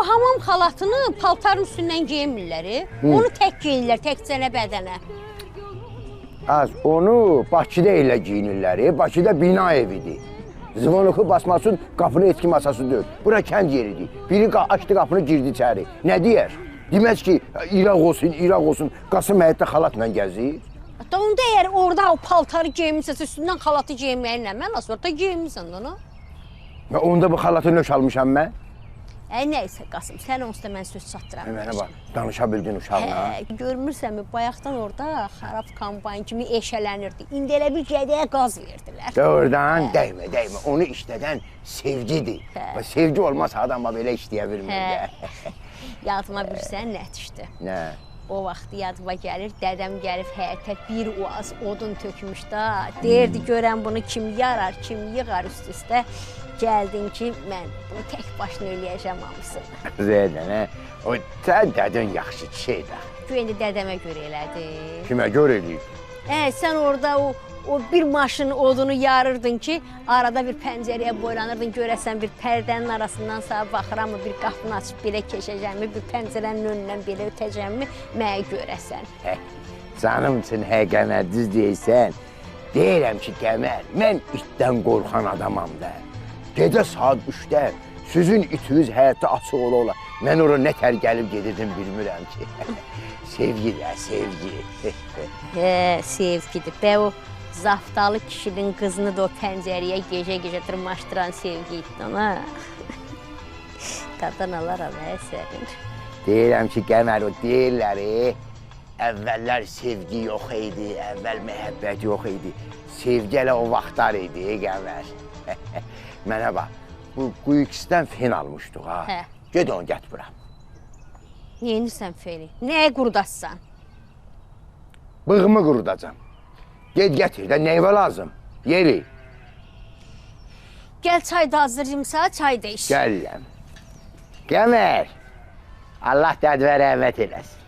hamam xalatını paltarın üstündən geyinmirlər. Onu tək geyinirlər, təkcə bədənə. Az onu Bakıda elə giyinirlər. Bakıda bina evidir. Zvonoku basmasın, qapını etki masası deyil. Bura kənd yeridir. Biri açdı qapını, girdi içəri. Nə deyər? Deməz ki, İraq olsun, Qasım həyətdə xalatla gəzir. Hatta onda əgər orada o paltarı geyinmirsən, üstündən xalatı geyinməyin nə mənası var? Da geyinmirsən onu. Onda bu xalatı nöş almışam mən. Nəysə Qasım, sən onsuz da mən söz çatdıram. Mənə bax, danışa bildin uşaqla. Görmürsənmi, bayaqdan orada xarab kombayn kimi eşələnirdi. İndi elə bir qədəyə qaz verdilər. Doğrudan, dəymə. Onu işlədən sevgidir. Sevgi olmasa adama belə işləyə bilmir. Yadıma bilsən nə düşdü? Nə? O vaxt yadıma gəlir, dədəm gəlib həyətə bir uaz odun tökmüş da. Deyirdi, görən bunu kim yarar, kim yığar üst-üstə. Gəldin ki, mən bunu tək başına eləyəcəm hamısını. Zeydən, o sən dədin yaxşı şeydir. Güyəndə dədəmə görə elədi. Kimə görə eləyib? Sən orada o bir maşın odunu yarırdın ki, arada bir pəncərəyə boylanırdın, görəsən bir pərdənin arasından sağa baxıram mı, bir qapını açıb belə keçəcəmmi, bir pəncərənin önündən belə ötəcəmmi, mənə görəsən. Canım üçün həqiqənə düz deyirsən, deyirəm ki, Qəmər, mən itdən qorxan adamam da. Gecə saat 3-də sizin itiniz həyatda açıq ola. Mən ora nə tər gəlib gedirdim bilmirəm ki. Sevgidir, sevgi. Sevgidir. Bə o Zaftalı kişinin qızını da o pəncərəyə gecə-gecə tırmaşdıran sevgi idi ona. Qadan alaram, sənin. Deyirəm ki, Qəmər, o deyirlər, əvvəllər sevgi yox idi, əvvəl məhəbbət yox idi. Sevgi elə o vaxtlar idi, Qəmər. Mənə bax, bu Quyuksizdən fen almışdıq, ha? Ged onu gət bura. Yenirsən feni? Nəyə qurudassan? Bığımı qurudacam. Ged gətir də, neyvə lazım? Yeri. Gəl çay da hazırlayımsa, çay da iç. Gəlirəm. Qəmər, Allah dədvə rəhmət eləsin.